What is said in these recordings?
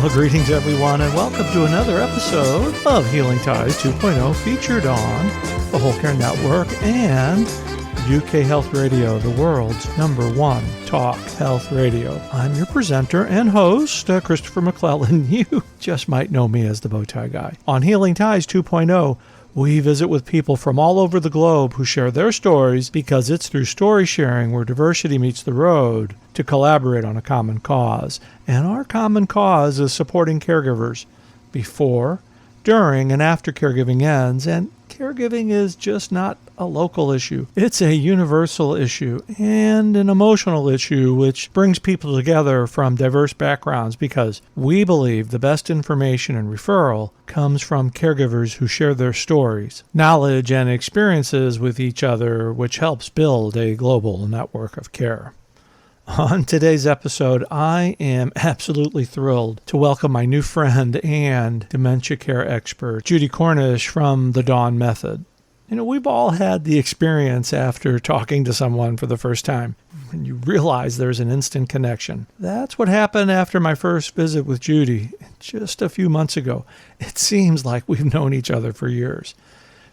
Well, greetings everyone, and welcome to another episode of Healing Ties 2.0, featured on the Whole Care Network and UK Health Radio, the world's #1 talk health radio. I'm your presenter and host, Christopher McClellan. You just might know me as the Bowtie Guy. On Healing Ties 2.0, we visit with people from all over the globe who share their stories, because it's through story sharing where diversity meets the road to collaborate on a common cause. And our common cause is supporting caregivers before, during, and after caregiving ends. And caregiving is just not a local issue. It's a universal issue and an emotional issue which brings people together from diverse backgrounds, because we believe the best information and referral comes from caregivers who share their stories, knowledge, and experiences with each other, which helps build a global network of care. On today's episode, I am absolutely thrilled to welcome my new friend and dementia care expert, Judy Cornish from the Dawn Method. You know, we've all had the experience after talking to someone for the first time, and you realize there's an instant connection. That's what happened after my first visit with Judy just a few months ago. It seems like we've known each other for years.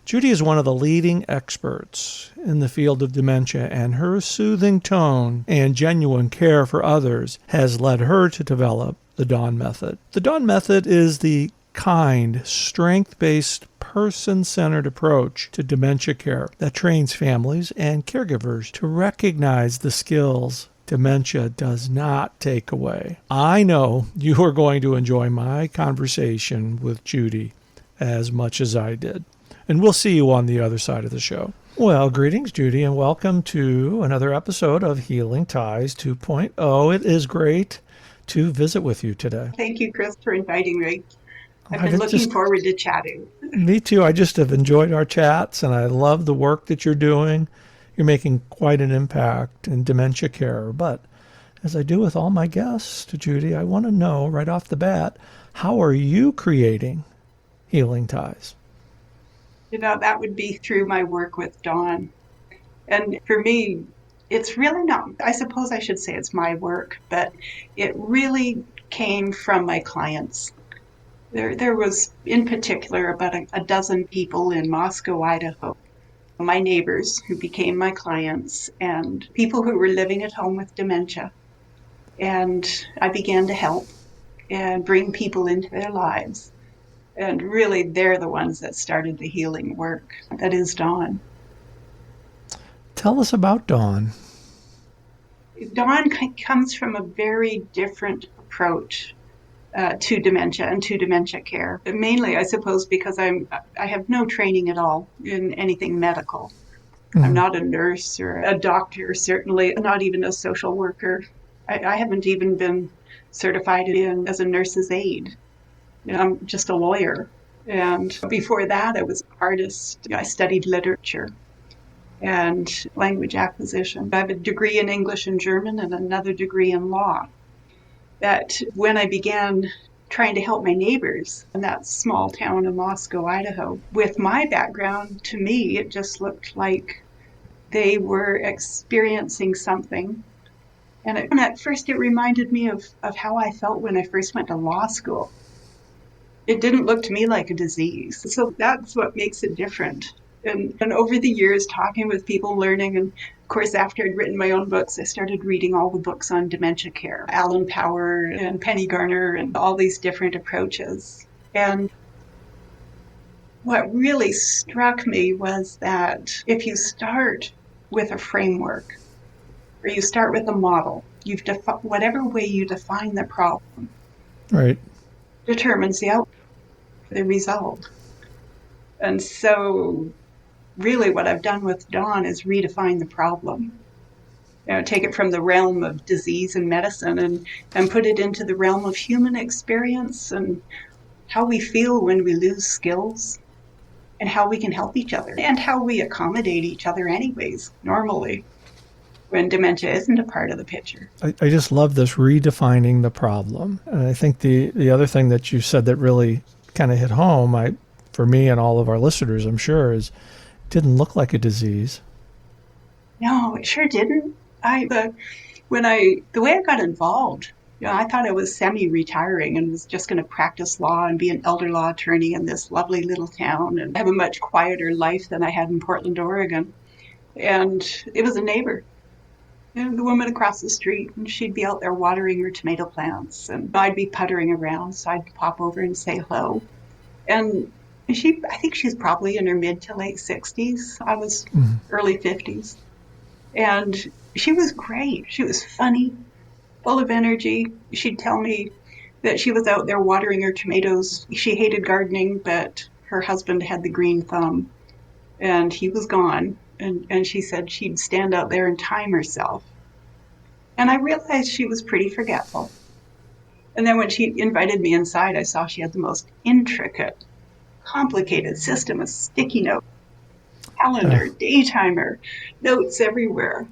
Judy is one of the leading experts in the field of dementia, and her soothing tone and genuine care for others has led her to develop the Dawn Method. The Dawn Method is the kind, strength-based, person-centered approach to dementia care that trains families and caregivers to recognize the skills dementia does not take away. I know you are going to enjoy my conversation with Judy as much as I did. And we'll see you on the other side of the show. Well, greetings, Judy, and welcome to another episode of Healing Ties 2.0. It is great to visit with you today. Thank you, Chris, for inviting me. I've been looking forward to chatting. Me too. I just have enjoyed our chats, and I love the work that you're doing. You're making quite an impact in dementia care. But as I do with all my guests, Judy, I want to know right off the bat, how are you creating Healing Ties? You know, that would be through my work with Dawn. And for me, it's really not, I suppose I should say it's my work, but it really came from my clients. There was, in particular, about a dozen people in Moscow, Idaho, my neighbors who became my clients, and people who were living at home with dementia. And I began to help and bring people into their lives. And really, they're the ones that started the healing work. That is Dawn. Tell us about Dawn. Dawn comes from a very different approach to dementia and to dementia care. Mainly, I suppose, because I have no training at all in anything medical. Mm-hmm. I'm not a nurse or a doctor, certainly not even a social worker. I haven't even been certified as a nurse's aide. I'm just a lawyer. And before that, I was an artist. I studied literature and language acquisition. I have a degree in English and German and another degree in law. That when I began trying to help my neighbors in that small town of Moscow, Idaho, with my background, to me, it just looked like they were experiencing something. And at first, it reminded me of how I felt when I first went to law school. It didn't look to me like a disease. So that's what makes it different. And over the years, talking with people, learning, and of course, after I'd written my own books, I started reading all the books on dementia care, Alan Power and Penny Garner and all these different approaches. And what really struck me was that if you start with a framework, or you start with a model, whatever way you define the problem, right, determines the result. And so really what I've done with Dawn is redefine the problem. Take it from the realm of disease and medicine and put it into the realm of human experience and how we feel when we lose skills and how we can help each other and how we accommodate each other anyways, normally, when dementia isn't a part of the picture. I just love this redefining the problem. And I think the other thing that you said that really kind of hit home, for me and all of our listeners, I'm sure, is it didn't look like a disease. No, it sure didn't. The way I got involved I thought I was semi-retiring and was just going to practice law and be an elder law attorney in this lovely little town and have a much quieter life than I had in Portland, Oregon. And it was a neighbor, the woman across the street, and she'd be out there watering her tomato plants, and I'd be puttering around, so I'd pop over and say hello. And I think she's probably in her mid to late 60s. I was early 50s. And she was great. She was funny, full of energy. She'd tell me that she was out there watering her tomatoes. She hated gardening, but her husband had the green thumb, and he was gone. And she said she'd stand out there and time herself. And I realized she was pretty forgetful. And then when she invited me inside, I saw she had the most intricate, complicated system of sticky notes, calendar, day timer, notes everywhere.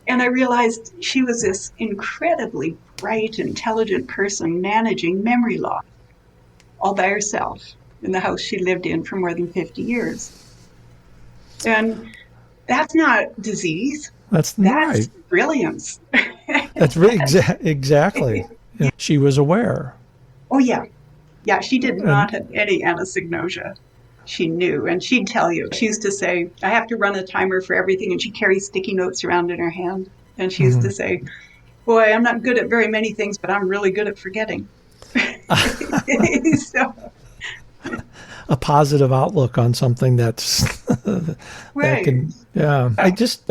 And I realized she was this incredibly bright, intelligent person managing memory loss all by herself in the house she lived in for more than 50 years. And that's not disease. That's right. Brilliance. That's really exactly. She was aware. Oh, yeah. Yeah, she did not have any anosognosia. She knew, and she'd tell you. She used to say, I have to run a timer for everything, and she carries sticky notes around in her hand. And she used to say, boy, I'm not good at very many things, but I'm really good at forgetting. So, a positive outlook on something that's right. I'm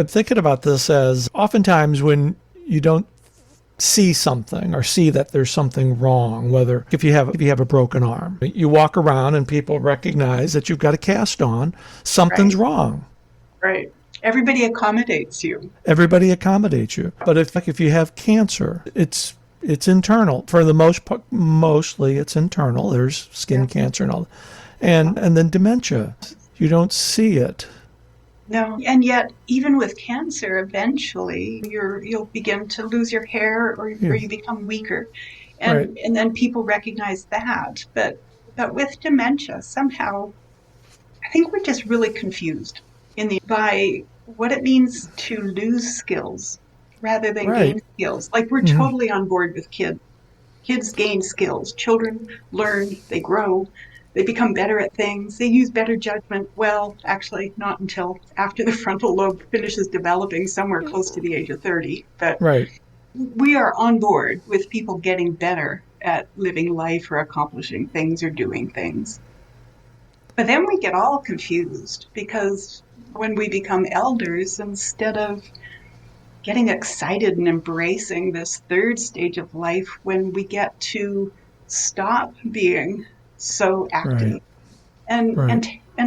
thinking about this as oftentimes when you don't see something or see that there's something wrong, whether if you have a broken arm, you walk around and people recognize that you've got a cast on, something's wrong. Right. Everybody accommodates you. But if you have cancer, it's internal. For the most part, mostly it's internal. There's skin cancer and all. And then dementia, you don't see it. No, and yet even with cancer, eventually you'll begin to lose your hair or you become weaker, and then people recognize that. But with dementia, somehow, I think we're just really confused by what it means to lose skills rather than gain skills. Like we're totally on board with kids. Kids gain skills. Children learn. They grow. They become better at things. They use better judgment. Well, actually, not until after the frontal lobe finishes developing somewhere close to the age of 30. But we are on board with people getting better at living life or accomplishing things or doing things. But then we get all confused because when we become elders, instead of getting excited and embracing this third stage of life, when we get to stop being so active and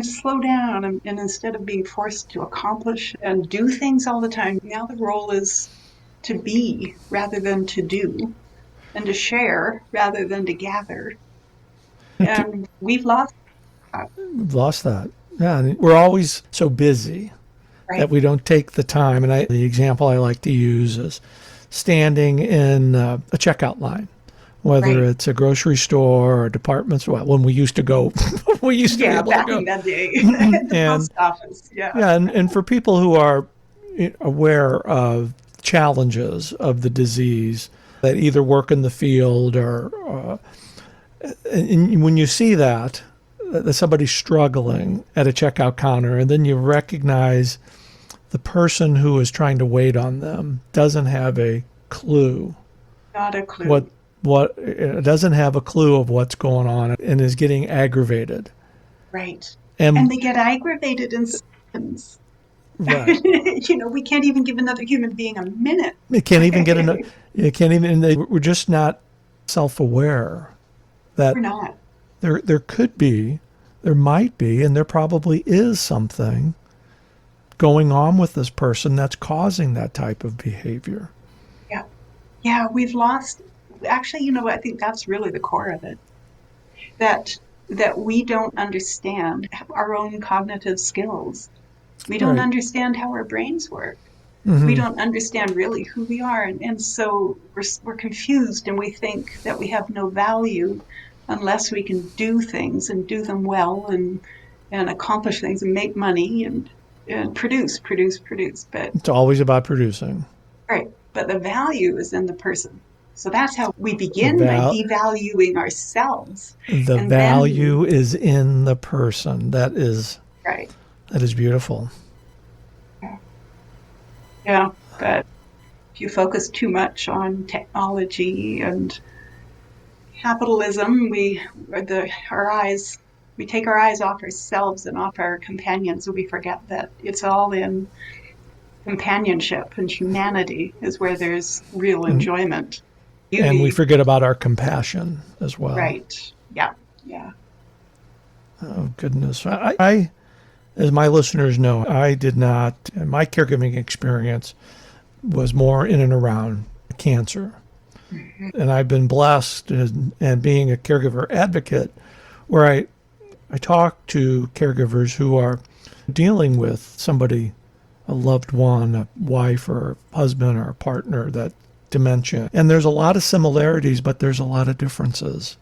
slow down, and instead of being forced to accomplish and do things all the time, now the role is to be rather than to do, and to share rather than to gather. And we've lost that. Yeah, and we're always so busy that we don't take the time. And the example I like to use is standing in a checkout line. Whether it's a grocery store or a department store, when we used to go, be able back to go. In that day, the post office. And for people who are aware of challenges of the disease that either work in the field or, and when you see that somebody's struggling at a checkout counter, and then you recognize the person who is trying to wait on them doesn't have a clue. Not a clue. Doesn't have a clue of what's going on and is getting aggravated. Right. And they get aggravated in seconds. Right. We can't even give another human being a minute. We're just not self-aware that we're not. There might be, and there probably is something going on with this person that's causing that type of behavior. Yeah. Yeah, we've lost. Actually, I think that's really the core of it. That we don't understand our own cognitive skills. We don't understand how our brains work. Mm-hmm. We don't understand really who we are. And so we're confused, and we think that we have no value unless we can do things and do them well and accomplish things and make money and produce. But it's always about producing. Right. But the value is in the person. So that's how we The, begin, by val- devaluing ourselves. the And then, value is in the person. right. That is beautiful. Yeah. But if you focus too much on technology and capitalism, we take our eyes off ourselves and off our companions, and we forget that it's all in companionship and humanity is where there's real And, enjoyment, and we beauty. forget about our compassion as well. Right. Yeah. Yeah. Oh, goodness. I, as my listeners know, I did not, my caregiving experience was more in and around cancer. Mm-hmm. And I've been blessed and being a caregiver advocate where I talk to caregivers who are dealing with somebody, a loved one, a wife or a husband or a partner, that dementia. And there's a lot of similarities, but there's a lot of differences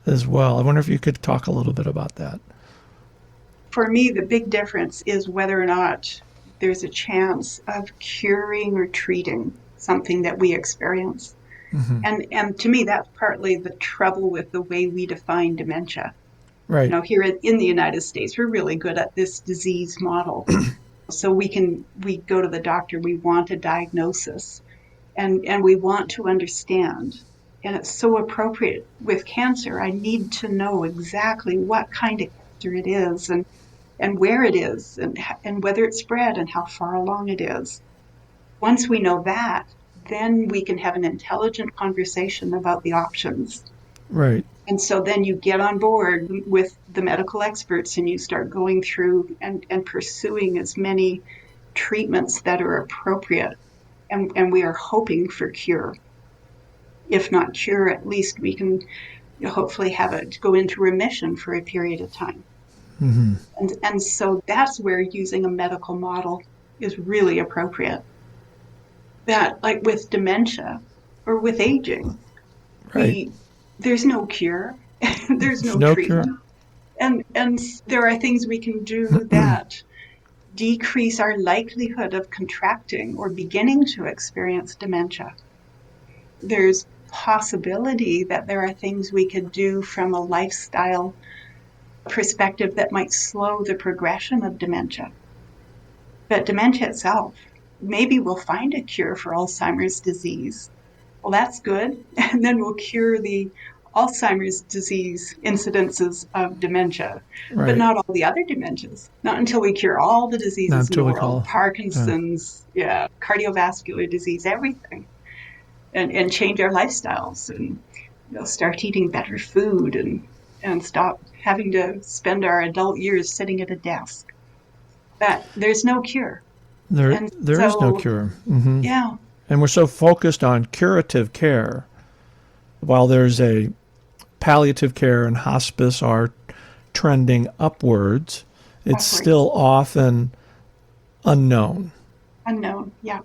as well. I wonder if you could talk a little bit about that. For me, the big difference is whether or not there's a chance of curing or treating something that we experience. Mm-hmm. And to me, that's partly the trouble with the way we define dementia. Right. Here in the United States, we're really good at this disease model. So we go to the doctor, we want a diagnosis, and we want to understand. And it's so appropriate with cancer. I need to know exactly what kind of cancer it is, and where it is, and whether it's spread and how far along it is. Once we know that, then we can have an intelligent conversation about the options. Right. And so then you get on board with the medical experts and you start going through and pursuing as many treatments that are appropriate. And we are hoping for cure. If not cure, at least we can hopefully have it go into remission for a period of time. Mm-hmm. And so that's where using a medical model is really appropriate. That, like with dementia or with aging, Right. there's no cure, there's no Cure. treatment. And there are things we can do that decrease our likelihood of contracting or beginning to experience dementia. There's possibility that there are things we could do from a lifestyle perspective that might slow the progression of dementia. But dementia itself, maybe we'll find a cure for Alzheimer's disease. Well, that's good. And then we'll cure the Alzheimer's disease incidences of dementia, but not all the other dementias. Not until we cure all the diseases in the world, Parkinson's, cardiovascular disease, everything, and change our lifestyles and start eating better food and stop having to spend our adult years sitting at a desk. But there's no cure. There is no cure. Mm-hmm. Yeah. And we're so focused on curative care, while there's a palliative care and hospice are trending upwards, it's still often unknown. Unknown, yeah.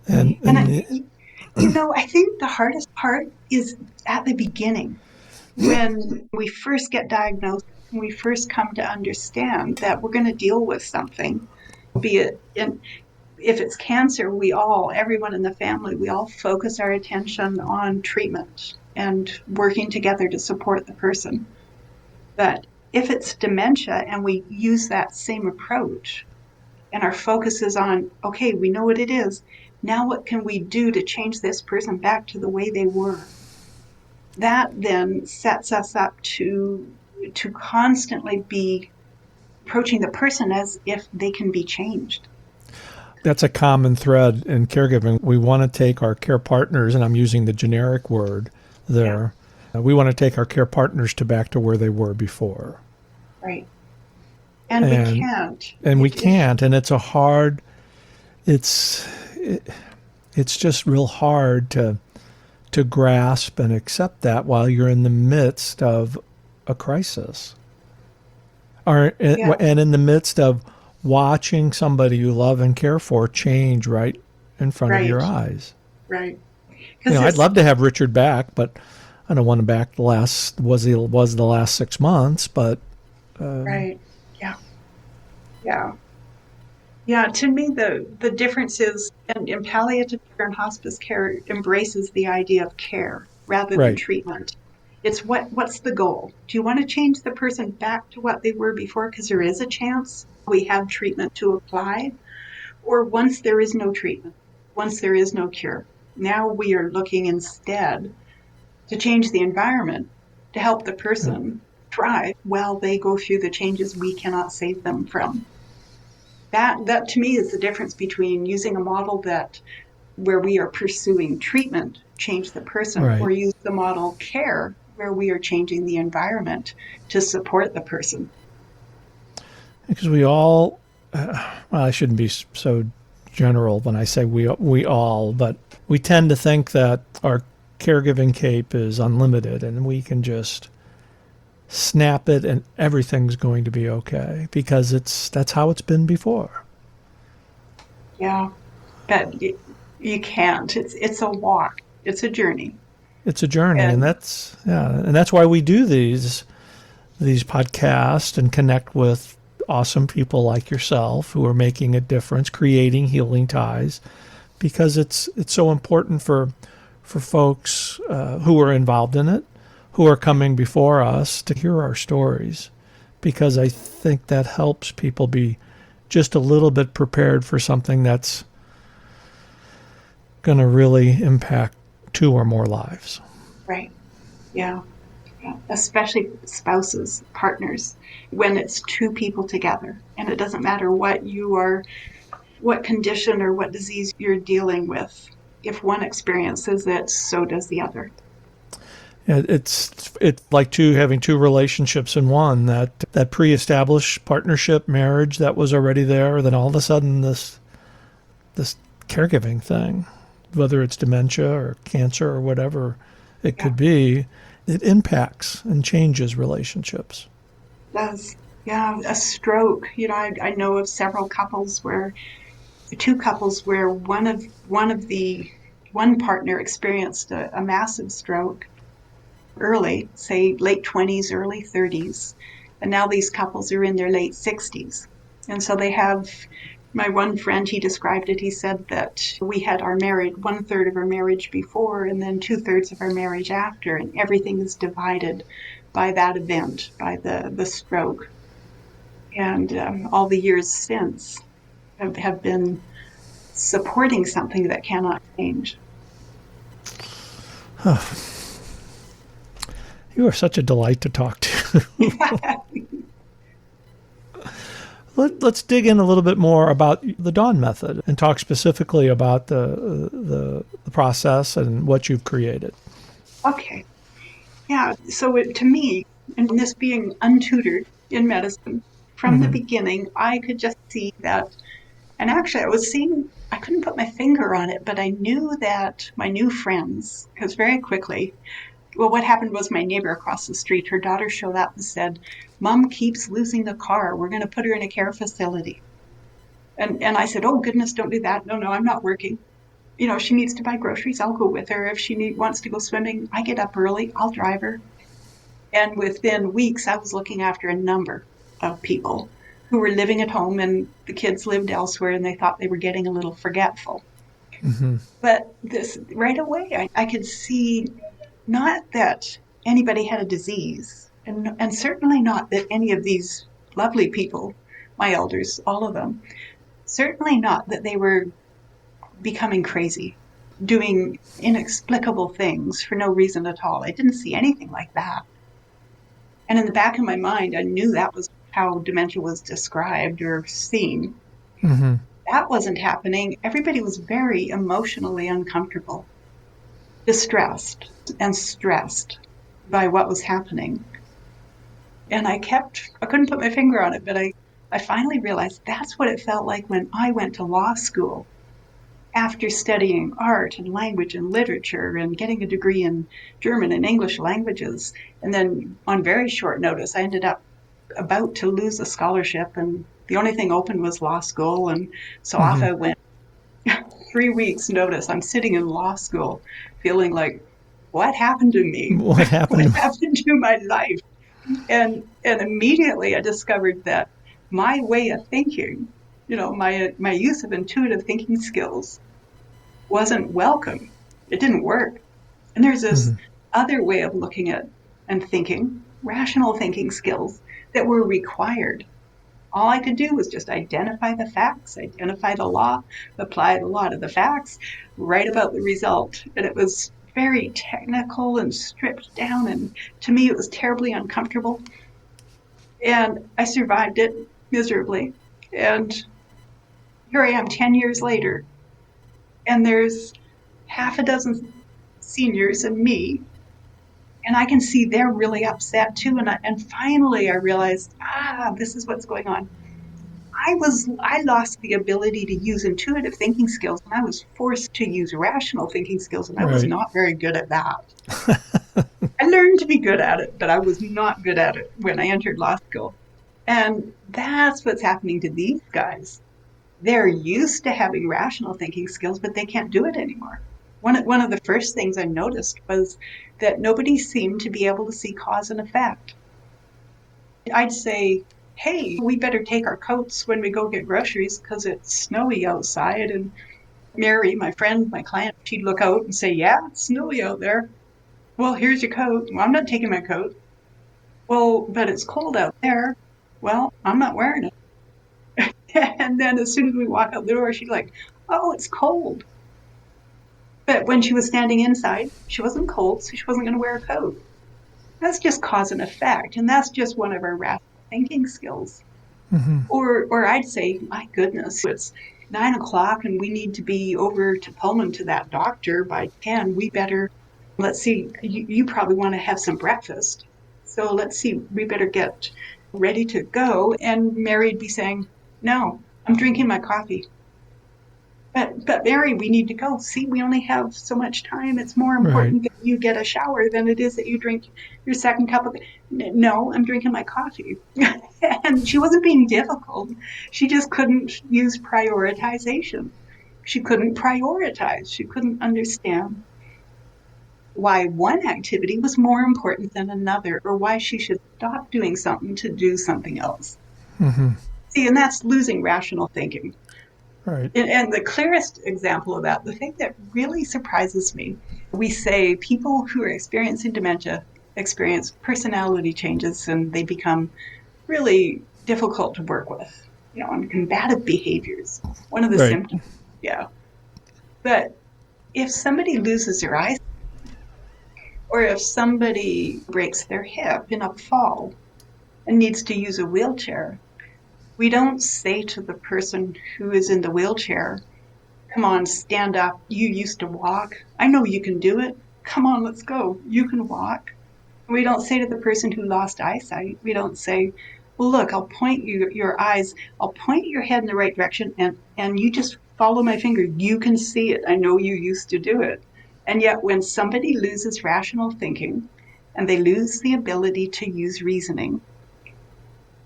And I think the hardest part is at the beginning, when we first get diagnosed, when we first come to understand that we're going to deal with something, be it if it's cancer, everyone in the family, we all focus our attention on treatment and working together to support the person. But if it's dementia and we use that same approach and our focus is on, okay, we know what it is, now what can we do to change this person back to the way they were? That then sets us up to constantly be approaching the person as if they can be changed. That's a common thread in caregiving. We want to take our care partners, and I'm using the generic word there. Yeah. We want to take our care partners back to where they were before. Right. And we can't. And we can't. And it's it's just real hard to grasp and accept that while you're in the midst of a crisis. And in the midst of watching somebody you love and care for change right in front of your eyes. Right. I'd love to have Richard back, but I don't want him back the last 6 months, but right. Yeah. Yeah. Yeah, to me, the difference is, and palliative care and hospice care embraces the idea of care rather than Right. treatment. It's what's the goal? Do you want to change the person back to what they were before? Because there is a chance we have treatment to apply, or once there is no treatment, once there is no cure. Now we are looking instead to change the environment to help the Right. person thrive while they go through the changes we cannot save them from. That to me is the difference between using a model that where we are pursuing treatment, change the person, or Right. use the model care where we are changing the environment to support the person. Because we all, well, I shouldn't be so general when I say we all, but we tend to think that our caregiving cape is unlimited and we can just snap it and everything's going to be okay because that's how it's been before. Yeah, but you can't. It's a walk. It's a journey. It's a journey, and And that's why we do these podcasts and connect with awesome people like yourself who are making a difference, creating healing ties, because it's so important for folks who are involved in it, who are coming before us to hear our stories, because I think that helps people be just a little bit prepared for something that's going to really impact two or more lives. right, yeah. Yeah, especially spouses, partners, when it's two people together, and it doesn't matter what condition or what disease you're dealing with. If one experiences it, so does the other. Yeah, it's like having two relationships in one. That pre-established partnership, marriage that was already there. Then all of a sudden, this caregiving thing, whether it's dementia or cancer or whatever it Yeah, could be, it impacts and changes relationships. it does. Yeah, a stroke. I know of several couples where two couples where one partner experienced a massive stroke early, say late 20s, early 30s. And now these couples are in their late 60s. And so they have, my one friend, he described it. He said that we had our marriage, 1/3 of our marriage before, and then 2/3 of our marriage after, and everything is divided by that event, by the stroke. And all the years since have been supporting something that cannot change. You are such a delight to talk to. Let's dig in a little bit more about the Dawn method and talk specifically about the process and what you've created. Okay. Yeah. So to me, and this being untutored in medicine, from the Mm-hmm. beginning, I could just see that. And actually, I couldn't put my finger on it, but I knew that my new friends, because very quickly, well, what happened was my neighbor across the street, her daughter showed up and said, Mom keeps losing the car. We're going to put her in a care facility. And I said, oh, goodness, don't do that. No, I'm not working. She needs to buy groceries. I'll go with her. If she wants to go swimming, I get up early. I'll drive her. And within weeks, I was looking after a number of people who were living at home and the kids lived elsewhere and they thought they were getting a little forgetful. Mm-hmm. But this right away, I could see not that anybody had a disease, and certainly not that any of these lovely people, my elders, all of them, certainly not that they were becoming crazy, doing inexplicable things for no reason at all. I didn't see anything like that. And in the back of my mind, I knew that was how dementia was described or seen. Mm-hmm. That wasn't happening. Everybody was very emotionally uncomfortable, distressed, and stressed by what was happening. And I couldn't put my finger on it, but I finally realized that's what it felt like when I went to law school after studying art and language and literature and getting a degree in German and English languages. And then on very short notice, I ended up about to lose a scholarship, and the only thing open was law school. And so off Mm-hmm. I went. 3 weeks notice, I'm sitting in law school feeling like, what happened to me? What What happened? happened to my life? And immediately I discovered that my way of thinking My use of intuitive thinking skills wasn't welcome. It didn't work. And there's this Mhm. other way of looking at and thinking, rational thinking skills that were required. All I could do was just identify the facts, identify the law, apply the law to the facts, write about the result. And it was very technical and stripped down. And to me, it was terribly uncomfortable. And I survived it miserably. And here I am 10 years later, and there's half a dozen seniors and me, and I can see they're really upset too. And finally I realized, this is what's going on. I lost the ability to use intuitive thinking skills, and I was forced to use rational thinking skills, and I was Right. not very good at that. I learned to be good at it, but I was not good at it when I entered law school. And that's what's happening to these guys. They're used to having rational thinking skills, but they can't do it anymore. One of the first things I noticed was that nobody seemed to be able to see cause and effect. I'd say, hey, we better take our coats when we go get groceries because it's snowy outside. And Mary, my friend, my client, she'd look out and say, yeah, it's snowy out there. Well, here's your coat. Well, I'm not taking my coat. Well, but it's cold out there. Well, I'm not wearing it. And then as soon as we walk out the door, she's like, oh, it's cold. But when she was standing inside, she wasn't cold, so she wasn't going to wear a coat. That's just cause and effect. And that's just one of our rational thinking skills. Hmm. Or I'd say, my goodness, it's 9 o'clock and we need to be over to Pullman to that doctor by 10. Let's see, you probably want to have some breakfast. So let's see, we better get ready to go. And Mary'd be saying, no, I'm drinking my coffee. But Mary, we need to go. See, we only have so much time. It's more Right. important that you get a shower than it is that you drink your second cup of. No, I'm drinking my coffee. And she wasn't being difficult. She just couldn't use prioritization. She couldn't prioritize. She couldn't understand why one activity was more important than another, or why she should stop doing something to do something else. Hmm. See, and that's losing rational thinking. Right. And the clearest example of that, the thing that really surprises me, we say people who are experiencing dementia experience personality changes and they become really difficult to work with, and combative behaviors. One of the Right. symptoms, yeah. But if somebody loses their eyes, or if somebody breaks their hip in a fall and needs to use a wheelchair, we don't say to the person who is in the wheelchair, come on, stand up. You used to walk. I know you can do it. Come on, let's go. You can walk. We don't say to the person who lost eyesight, we don't say, well, look, I'll point your eyes, I'll point your head in the right direction, and you just follow my finger. You can see it. I know you used to do it. And yet when somebody loses rational thinking and they lose the ability to use reasoning,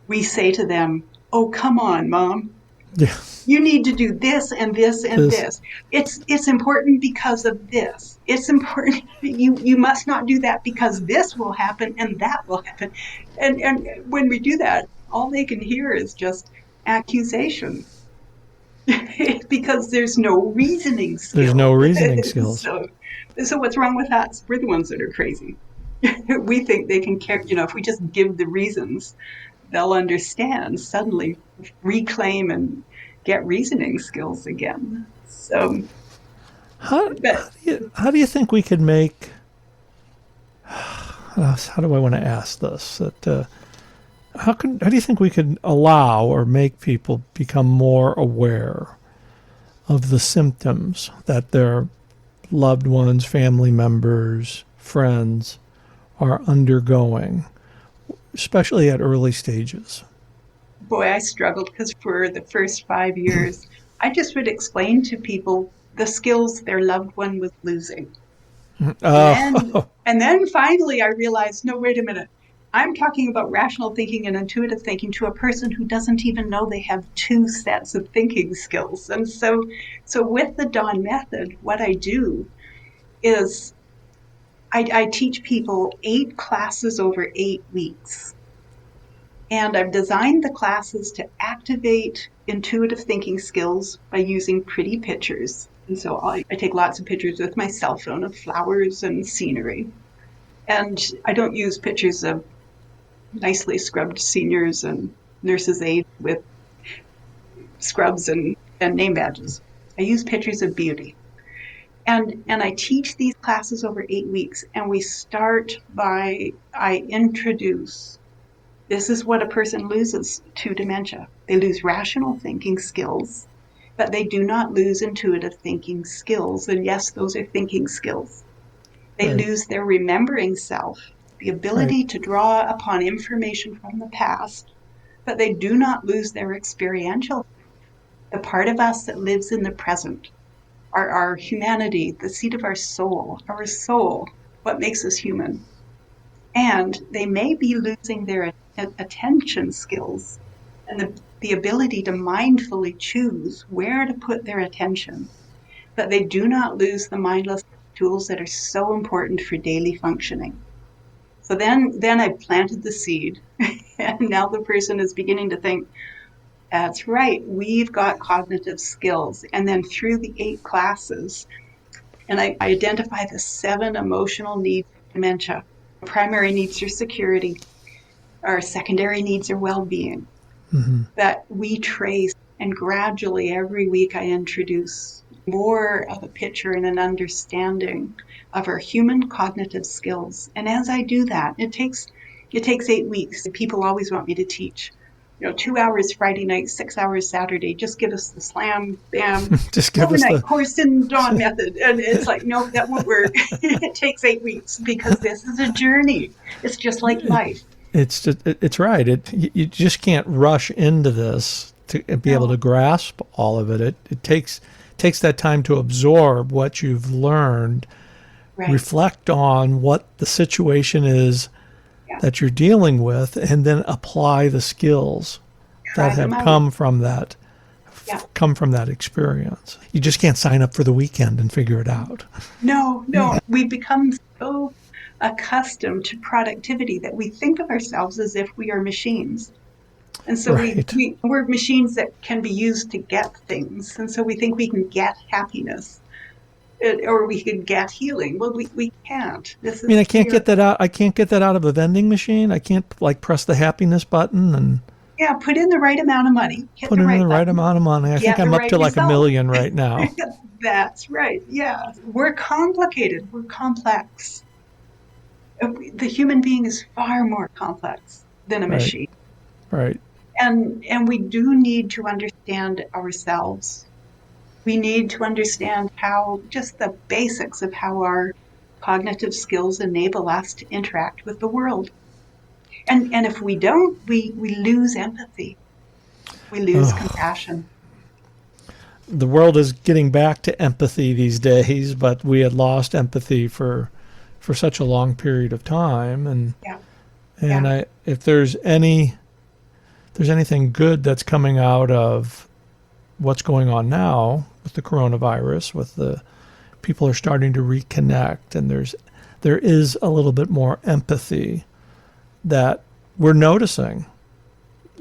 we say to them, oh, come on, Mom. Yeah. You need to do this and this and This. this. It's important because of this. It's important. You must not do that because this will happen and that will happen. And when we do that, all they can hear is just accusation because there's no reasoning There's no skill. reasoning skills. So what's wrong with us? We're the ones that are crazy. We think they can care. If we just give the reasons, they'll understand, suddenly reclaim and get reasoning skills again. So, How, but how do you think we could make, how do I want to ask this? How do you think we could allow or make people become more aware of the symptoms that their loved ones, family members, friends are undergoing, especially at early stages? boy, I struggled because for the first 5 years, I just would explain to people the skills their loved one was losing. And then, Oh, and then finally I realized, no, wait a minute. I'm talking about rational thinking and intuitive thinking to a person who doesn't even know they have two sets of thinking skills. And so with the Dawn method, what I do is I teach people 8 classes over 8 weeks. And I've designed the classes to activate intuitive thinking skills by using pretty pictures. And so I take lots of pictures with my cell phone of flowers and scenery. And I don't use pictures of nicely scrubbed seniors and nurses' aides with scrubs and name badges. I use pictures of beauty. And I teach these classes over 8 weeks, and we start by, I introduce, this is what a person loses to dementia. They lose rational thinking skills, but they do not lose intuitive thinking skills. And yes, those are thinking skills. They lose their remembering self, the ability to draw upon information from the past, but they do not lose their experiential, the part of us that lives in the present, our humanity, the seat of our soul, what makes us human. And they may be losing their attention skills and the ability to mindfully choose where to put their attention, but they do not lose the mindless tools that are so important for daily functioning. So then I planted the seed, and now the person is beginning to think, that's right, we've got cognitive skills. And then through the 8 classes, and I identify the 7 emotional needs of dementia. Primary needs are security. Our secondary needs are well-being. That we trace, and gradually every week I introduce more of a picture and an understanding of our human cognitive skills. And as I do that, it takes 8 weeks. People always want me to teach, 2 hours Friday night, 6 hours Saturday. Just give us the slam, bam, Just give us overnight course in Dawn method. And it's like, no, that won't work. It takes 8 weeks because this is a journey. It's just like life. It's right. You just can't rush into this to be able to grasp all of it. It takes that time to absorb what you've learned, reflect on what the situation is that you're dealing with, and then apply the skills that have come from that experience. You just can't sign up for the weekend and figure it out. No. We become so accustomed to productivity that we think of ourselves as if we are machines. And so we're machines that can be used to get things. And so we think we can get happiness or we can get healing. Well, we can't. I can't get that out. I can't get that out of a vending machine. I can't press the happiness button and put in the right amount of money. Put in the right amount of money. I think I'm up to like $1 million right now. That's right. Yeah. We're complicated. We're complex. The human being is far more complex than a machine. Right. And we do need to understand ourselves. We need to understand just the basics of how our cognitive skills enable us to interact with the world. And if we don't, we lose empathy. We lose compassion. The world is getting back to empathy these days, but we had lost empathy for such a long period of time. And if there's anything good that's coming out of what's going on now with the coronavirus, with the people are starting to reconnect, and there is a little bit more empathy that we're noticing.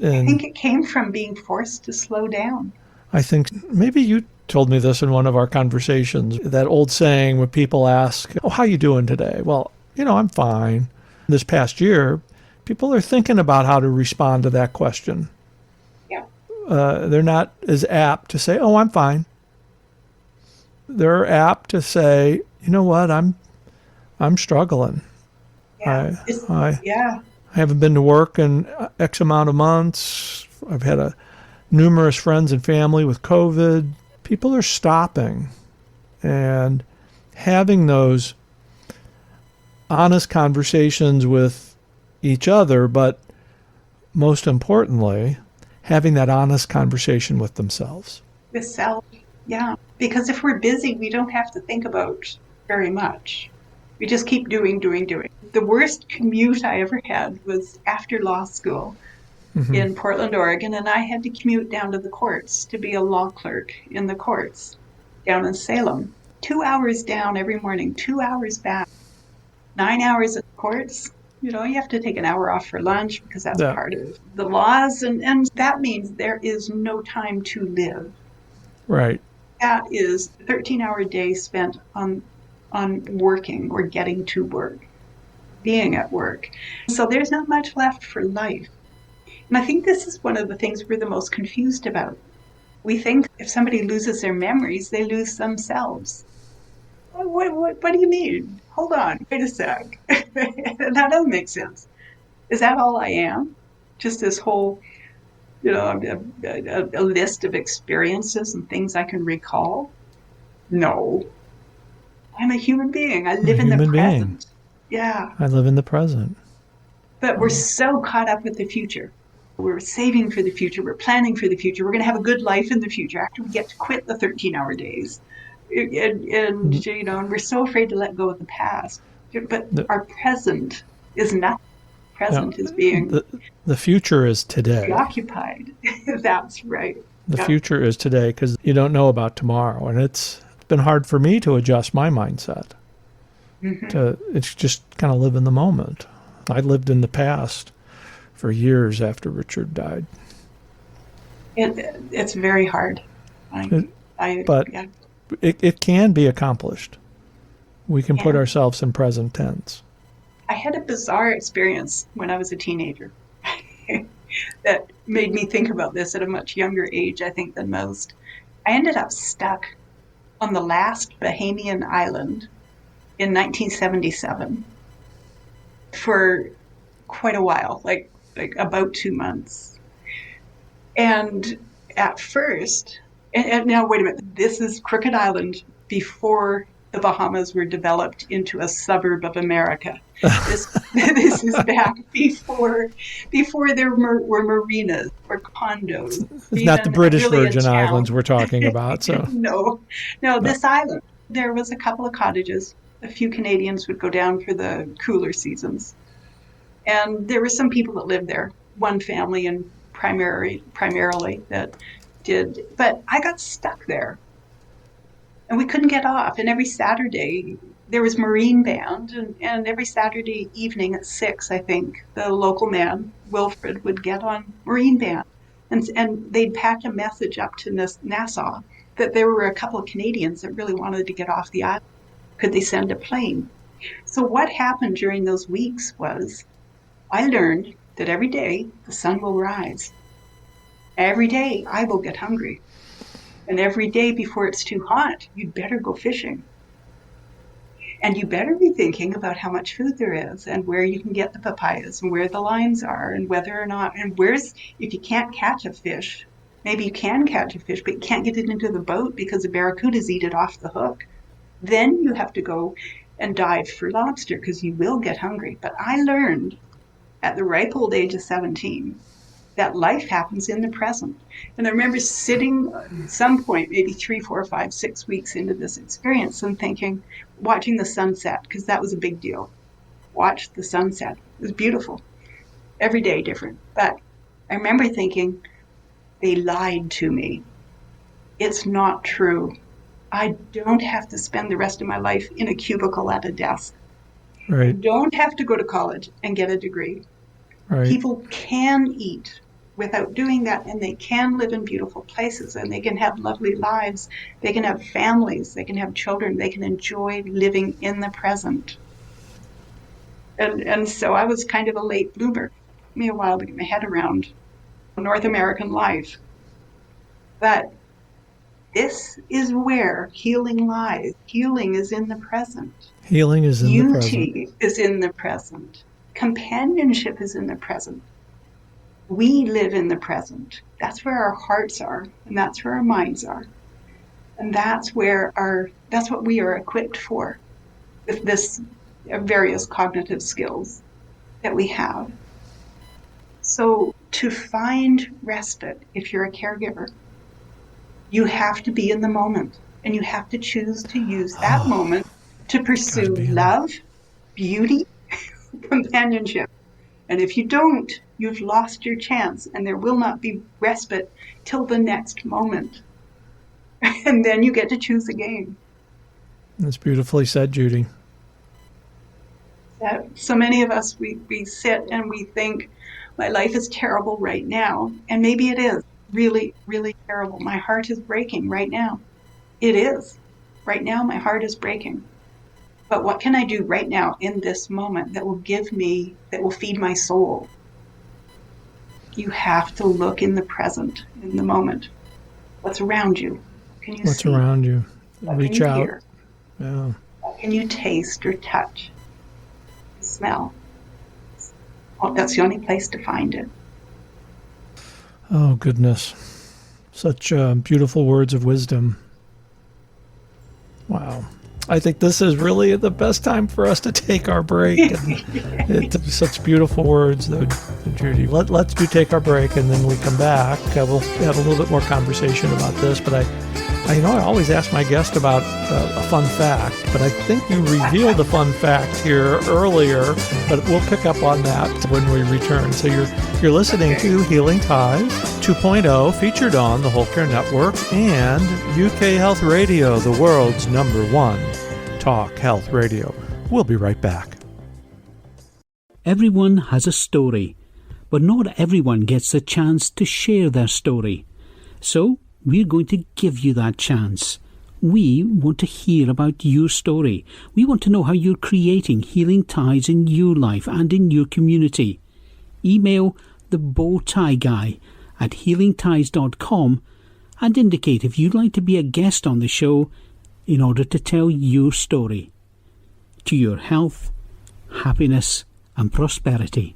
And I think it came from being forced to slow down. I think maybe you told me this in one of our conversations, that old saying when people ask, "Oh, how you doing today?" Well, I'm fine. This past year, people are thinking about how to respond to that question. Yeah. They're not as apt to say, "Oh, I'm fine." They're apt to say, "You know what? I'm struggling. Yeah. I haven't been to work in X amount of months. I've had numerous friends and family with COVID." People are stopping and having those honest conversations with each other, but most importantly, having that honest conversation with themselves. With self, yeah. Because if we're busy, we don't have to think about very much. We just keep doing. The worst commute I ever had was after law school in Portland, Oregon, and I had to commute down to the courts to be a law clerk in the courts down in Salem. 2 hours down every morning, 2 hours back, 9 hours at the courts. You know, you have to take an hour off for lunch because that's Yeah. part of the laws. And that means there is no time to live. Right. That is a 13-hour day spent on working or getting to work, being at work. So there's not much left for life. And I think this is one of the things we're the most confused about. We think if somebody loses their memories, they lose themselves. What do you mean? Hold on, wait a sec. That doesn't make sense. Is that all I am? Just this whole, a list of experiences and things I can recall? No, I'm a human being. I I'm a live in the human being. present. Yeah. I live in the present. But we're so caught up with the future. We're saving for the future. We're planning for the future. We're going to have a good life in the future after we get to quit the 13-hour days. And we're so afraid to let go of the past. But The, our present is nothing. yeah, Present is being the future is today. preoccupied. That's right. The Yeah. future is today because you don't know about tomorrow. And it's been hard for me to adjust my mindset. It's just kind of live in the moment. I lived in the past for years after Richard died. It's very hard. But Yeah. it can be accomplished. We can put Yeah. ourselves in present tense. I had a bizarre experience when I was a teenager that made me think about this at a much younger age, I think, than most. I ended up stuck on the last Bahamian island in 1977 for quite a while, like about 2 months. And at first, and now wait a minute, this is Crooked Island before the Bahamas were developed into a suburb of America. This is back before there were marinas or condos, It's not the even British really Virgin a Islands town. we're talking about. So No, no. this island. There was a couple of cottages. A few Canadians would go down for the cooler seasons. And there were some people that lived there, one family and primarily that did. But I got stuck there and we couldn't get off. And every Saturday there was Marine Band, and every Saturday evening at 6, I think, the local man, Wilfred, would get on Marine Band. And they'd patch a message up to Nassau that there were a couple of Canadians that really wanted to get off the island. Could they send a plane? So what happened during those weeks was I learned that every day the sun will rise. Every day I will get hungry. And every day before it's too hot, you'd better go fishing. And you better be thinking about how much food there is and where you can get the papayas and where the lines are and whether or not, and if you can't catch a fish, maybe you can catch a fish, but you can't get it into the boat because the barracudas eat it off the hook. Then you have to go and dive for lobster because you will get hungry. But I learned at the ripe old age of 17 that life happens in the present. And I remember sitting at some point, maybe 3, 4, 5, 6 weeks into this experience and thinking, watching the sunset, because that was a big deal. Watch the sunset. It was beautiful. Every day different. But I remember thinking, they lied to me. It's not true. I don't have to spend the rest of my life in a cubicle at a desk. Right. I don't have to go to college and get a degree. Right. People can eat without doing that, and they can live in beautiful places, and they can have lovely lives. They can have families. They can have children. They can enjoy living in the present. And so I was kind of a late bloomer. It took me a while to get my head around North American life. But this is where healing lies. Healing is in the present. Healing is in the present. Beauty is in the present. Companionship is in the present. We live in the present. That's where our hearts are, and that's where our minds are. And that's what we are equipped for with this various cognitive skills that we have. So to find respite, if you're a caregiver, you have to be in the moment, and you have to choose to use that moment to pursue love, beauty, companionship. And if you don't, you've lost your chance, and there will not be respite till the next moment. And then you get to choose again. That's beautifully said, Judy. So many of us, we sit and we think, my life is terrible right now. And maybe it is really, really terrible. My heart is breaking right now. It is. Right now, my heart is breaking. But what can I do right now in this moment that will feed my soul? You have to look in the present, in the moment. What's around you? What can you What's see? around you? What Reach can you out. hear? Yeah. What can you taste or touch? Smell? Oh, that's the only place to find it. Oh, goodness. Such beautiful words of wisdom. Wow. I think this is really the best time for us to take our break. And it's such beautiful words, though, Judy. Let's take our break, and then we come back. We'll have a little bit more conversation about this. But I always ask my guest about a fun fact, but I think you revealed a fun fact here earlier, but we'll pick up on that when we return. So you're listening to Healing Ties 2.0, featured on the Whole Care Network and UK Health Radio, the world's #1 talk health radio. We'll be right back. Everyone has a story, but not everyone gets a chance to share their story. So we're going to give you that chance. We want to hear about your story. We want to know how you're creating healing ties in your life and in your community. Email the bow tie guy at healingties.com and indicate if you'd like to be a guest on the show in order to tell your story. To your health, happiness and prosperity.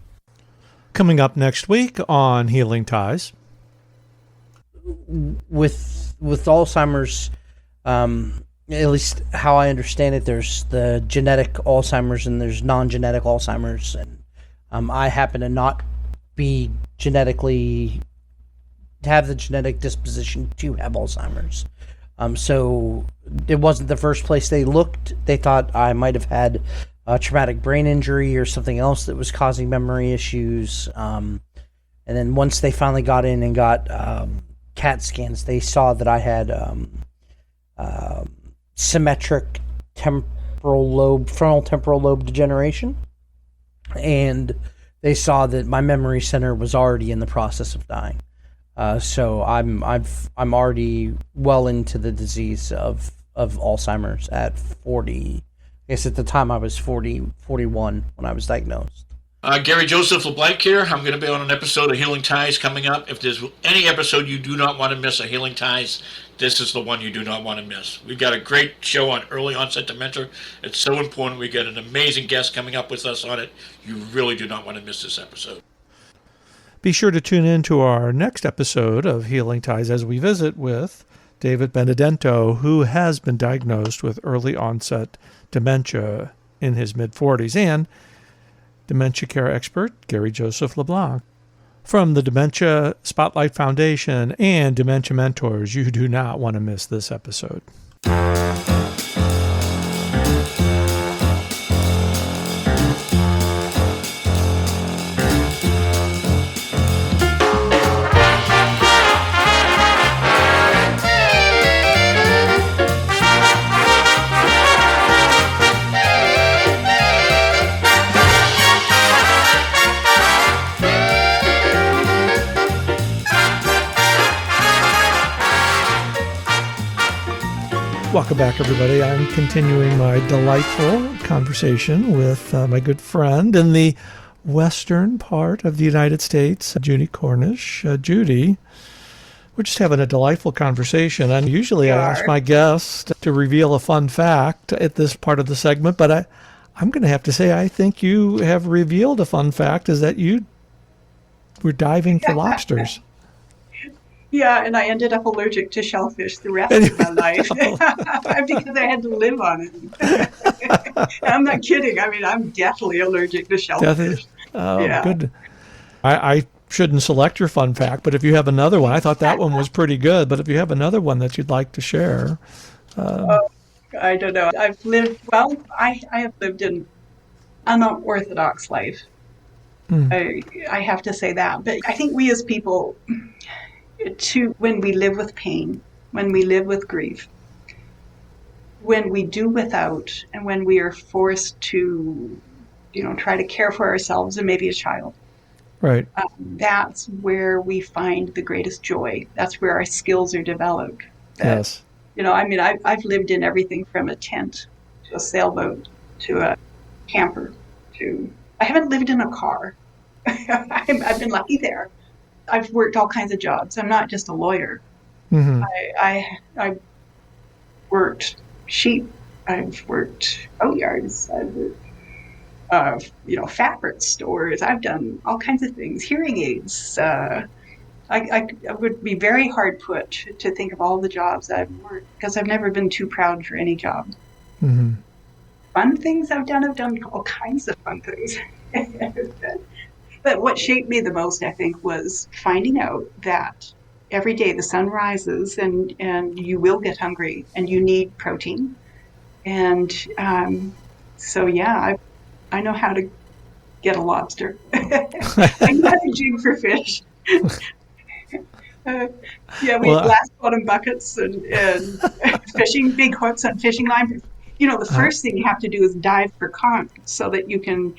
Coming up next week on Healing Ties. With Alzheimer's, at least how I understand it, there's the genetic Alzheimer's and there's non-genetic Alzheimer's, and I happen to not be genetically have the genetic disposition to have Alzheimer's. So it wasn't the first place they looked. They thought I might have had a traumatic brain injury or something else that was causing memory issues. And then once they finally got in and got CAT scans, they saw that I had symmetric frontal temporal lobe degeneration, and they saw that my memory center was already in the process of dying. So I'm already well into the disease of Alzheimer's at 40. I guess at the time I was 41 when I was diagnosed. Gary Joseph LeBlanc here. I'm going to be on an episode of Healing Ties coming up. If there's any episode you do not want to miss of Healing Ties, this is the one you do not want to miss. We've got a great show on early onset dementia. It's so important. We got an amazing guest coming up with us on it. You really do not want to miss this episode. Be sure to tune in to our next episode of Healing Ties as we visit with David Benedetto, who has been diagnosed with early onset dementia in his mid-40s, and dementia care expert Gary Joseph LeBlanc. From the Dementia Spotlight Foundation and Dementia Mentors, you do not want to miss this episode. Welcome back, everybody. I'm continuing my delightful conversation with my good friend in the western part of the United States, Judy Cornish. Judy, we're just having a delightful conversation. And usually I ask my guests to reveal a fun fact at this part of the segment, but I'm going to have to say I think you have revealed a fun fact, is that you were diving for lobsters. Yeah, and I ended up allergic to shellfish the rest of my life because I had to live on it. I'm not kidding. I mean, I'm deathly allergic to shellfish. Good. I shouldn't select your fun fact, but if you have another one, I thought that one was pretty good, but if you have another one that you'd like to share. I don't know. I have lived an unorthodox life. I have to say that. But I think we as people, when we live with pain, when we live with grief, when we do without, and when we are forced to try to care for ourselves and maybe a child. Right. That's where we find the greatest joy. That's where our skills are developed. Yes. I've lived in everything from a tent to a sailboat to a camper I haven't lived in a car. I've been lucky there. I've worked all kinds of jobs. I'm not just a lawyer. Mm-hmm. I worked sheep. I've worked boatyards. I've worked, fabric stores. I've done all kinds of things. Hearing aids. I would be very hard put to think of all the jobs I've worked because I've never been too proud for any job. Mm-hmm. Fun things I've done all kinds of fun things. But what shaped me the most, I think, was finding out that every day the sun rises and you will get hungry and you need protein. And I know how to get a lobster. I know how to jig for fish. We have glass bottom buckets and fishing, big hooks on fishing line. The first thing you have to do is dive for conch so that you can,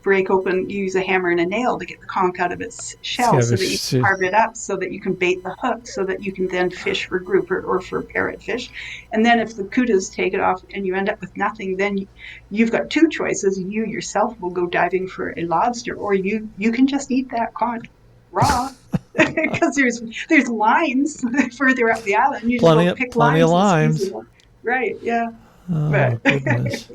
break open, use a hammer and a nail to get the conch out of its shell so that you can carve it up so that you can bait the hook so that you can then fish for grouper or for parrotfish. And then if the kudas take it off and you end up with nothing, then you've got two choices. You yourself will go diving for a lobster, or you can just eat that conch raw. Because there's lines further up the island. You just go pick plenty of limes. Right, yeah. Oh, goodness.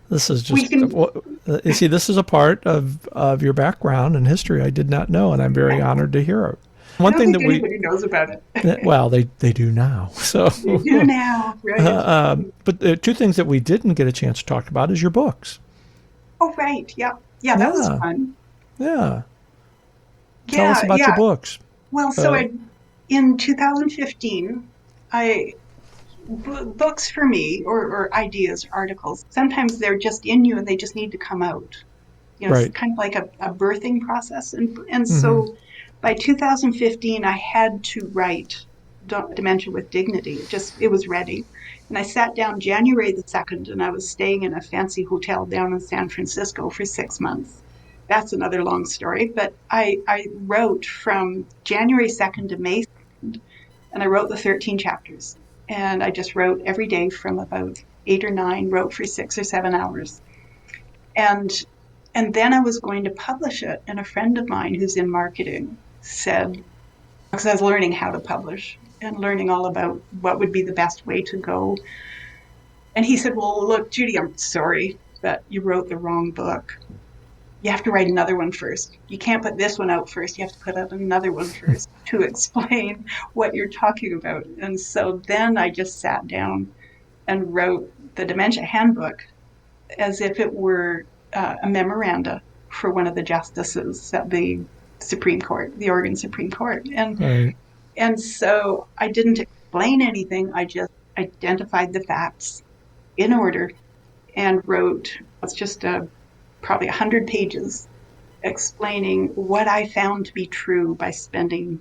This is just, you see, this is a part of your background and history I did not know, and I'm very honored to hear it. One thing that anybody knows about it. Well, they do now. So they do now, right? But the two things that we didn't get a chance to talk about is your books. Oh, right, yeah. Yeah, that was fun. Yeah. Tell us about your books. Well, in 2015, books for me, or ideas, articles, sometimes they're just in you and they just need to come out. Right. It's kind of like a birthing process. And so by 2015, I had to write Dementia with Dignity. It was ready. And I sat down January the 2nd, and I was staying in a fancy hotel down in San Francisco for 6 months. That's another long story, but I wrote from January 2nd to May 2nd, and I wrote the 13 chapters. And I just wrote every day from about 8 or 9, wrote for 6 or 7 hours. And then I was going to publish it, and a friend of mine who's in marketing said, because I was learning how to publish and learning all about what would be the best way to go. And he said, well, look, Judy, I'm sorry, but you wrote the wrong book. You have to write another one first. You can't put this one out first. You have to put out another one first to explain what you're talking about. And so then I just sat down and wrote the Dementia Handbook as if it were a memoranda for one of the justices at the Supreme Court, the Oregon Supreme Court. And so I didn't explain anything. I just identified the facts in order and wrote, it's just probably 100 pages explaining what I found to be true by spending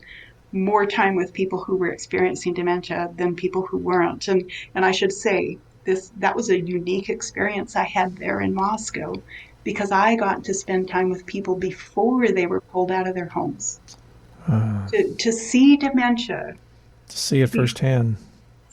more time with people who were experiencing dementia than people who weren't. And I should say, that was a unique experience I had there in Moscow, because I got to spend time with people before they were pulled out of their homes. To see dementia. To see it firsthand.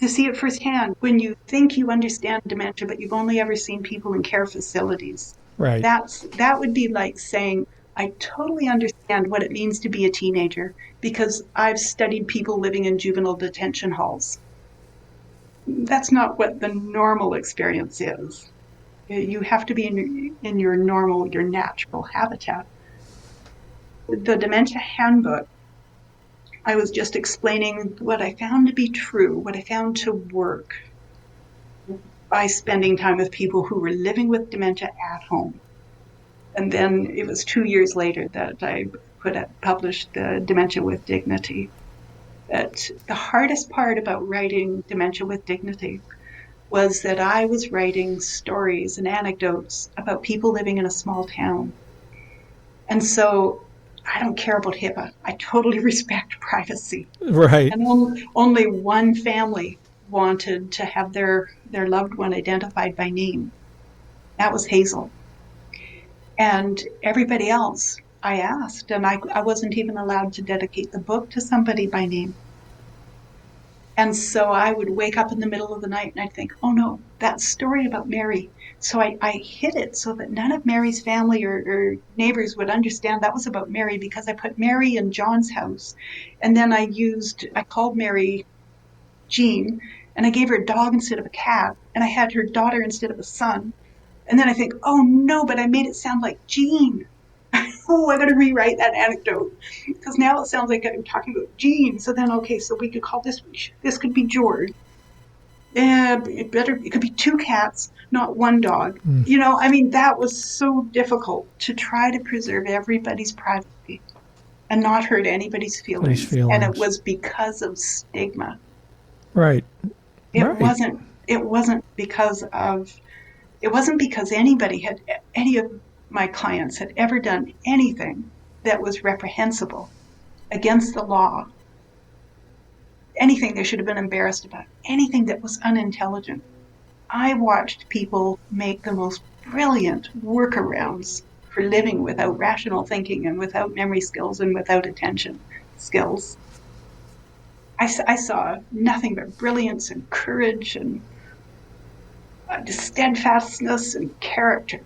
To see it firsthand. When you think you understand dementia, but you've only ever seen people in care facilities. Right. That would be like saying, I totally understand what it means to be a teenager because I've studied people living in juvenile detention halls. That's not what the normal experience is. You have to be in your normal, your natural habitat. The Dementia Handbook, I was just explaining what I found to be true, what I found to work by spending time with people who were living with dementia at home. And then it was 2 years later that I published the Dementia with Dignity. That the hardest part about writing Dementia with Dignity was that I was writing stories and anecdotes about people living in a small town. And so I don't care about HIPAA. I totally respect privacy. Right. And only one family wanted to have their loved one identified by name. That was Hazel. And everybody else I asked, and I wasn't even allowed to dedicate the book to somebody by name. And so I would wake up in the middle of the night and I'd think, oh no, that story about Mary. So I hid it so that none of Mary's family or neighbors would understand that was about Mary, because I put Mary in John's house. And then I called Mary Jean, and I gave her a dog instead of a cat, and I had her daughter instead of a son. And then I think, oh no, but I made it sound like Jean. Oh, I got to rewrite that anecdote, because now it sounds like I'm talking about Jean. So then, okay, so we could call this could be George. It could be 2 cats, not 1 dog. That was so difficult to try to preserve everybody's privacy and not hurt anybody's feelings. And it was because of stigma. Right. It wasn't because any of my clients had ever done anything that was reprehensible, against the law, anything they should have been embarrassed about, anything that was unintelligent. I watched people make the most brilliant workarounds for living without rational thinking and without memory skills and without attention skills. I saw nothing but brilliance and courage and steadfastness and character.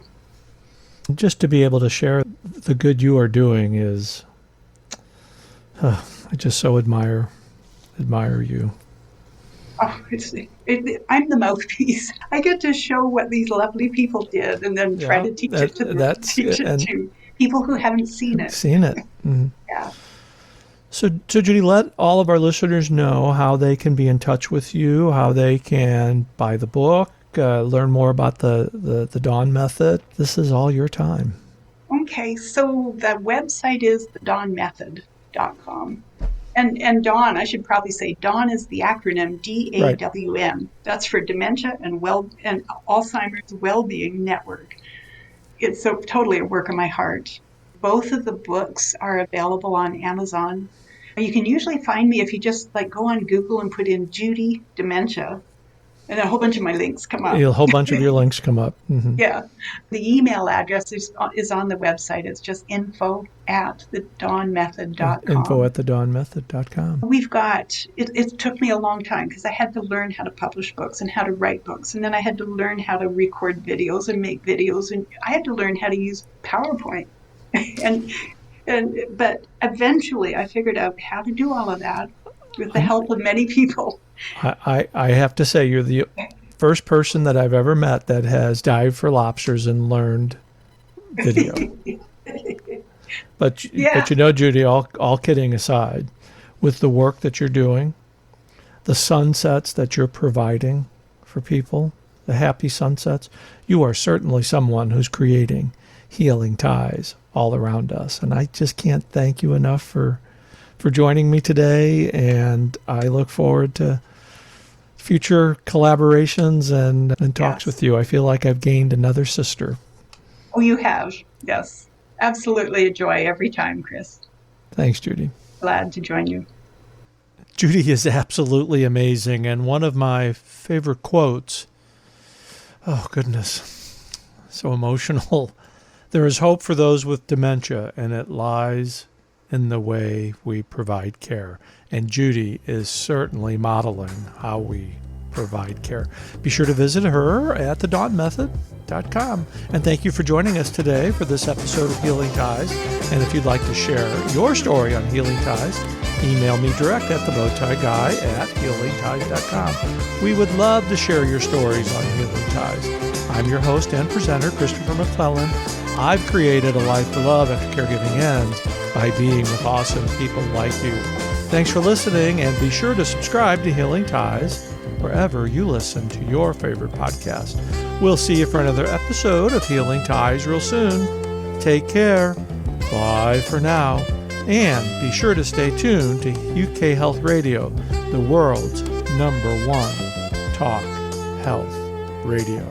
Just to be able to share the good you are doing is, I just so admire you. Oh, I'm the mouthpiece. I get to show what these lovely people did, and then try to teach it to people who haven't seen it. Mm-hmm. Yeah. So Judy, let all of our listeners know how they can be in touch with you, how they can buy the book, learn more about the Dawn Method. This is all your time. Okay, so the website is thedawnmethod.com. And Dawn, I should probably say Dawn is the acronym DAWN. Right. That's for Dementia and Alzheimer's Wellbeing Network. It's totally a work of my heart. Both of the books are available on Amazon. You can usually find me if you just go on Google and put in Judy Dementia, and a whole bunch of my links come up. A whole bunch of your links come up. Mm-hmm. Yeah. The email address is on the website. It's just info@thedawnmethod.com. Info@thedawnmethod.com. We've got, it took me a long time because I had to learn how to publish books and how to write books. And then I had to learn how to record videos and make videos. And I had to learn how to use PowerPoint. But eventually I figured out how to do all of that with the help of many people. I have to say, you're the first person that I've ever met that has dived for lobsters and learned video. But Judy, all kidding aside, with the work that you're doing, the sunsets that you're providing for people, the happy sunsets, you are certainly someone who's creating healing ties all around us. And I just can't thank you enough for joining me today, and I look forward to future collaborations and talks with you. I feel like I've gained another sister. Oh, you have. Yes. Absolutely a joy every time, Chris. Thanks, Judy. Glad to join you. Judy is absolutely amazing, and one of my favorite quotes, oh goodness, so emotional. There is hope for those with dementia, and it lies in the way we provide care. And Judy is certainly modeling how we provide care. Be sure to visit her at thedawnmethod.com. And thank you for joining us today for this episode of Healing Ties. And if you'd like to share your story on Healing Ties, email me direct at thebowtieguy@healingties.com. We would love to share your stories on Healing Ties. I'm your host and presenter, Christopher McClellan. I've created a life to love after caregiving ends by being with awesome people like you. Thanks for listening, and be sure to subscribe to Healing Ties wherever you listen to your favorite podcast. We'll see you for another episode of Healing Ties real soon. Take care. Bye for now. And be sure to stay tuned to UK Health Radio, the world's #1 talk health radio.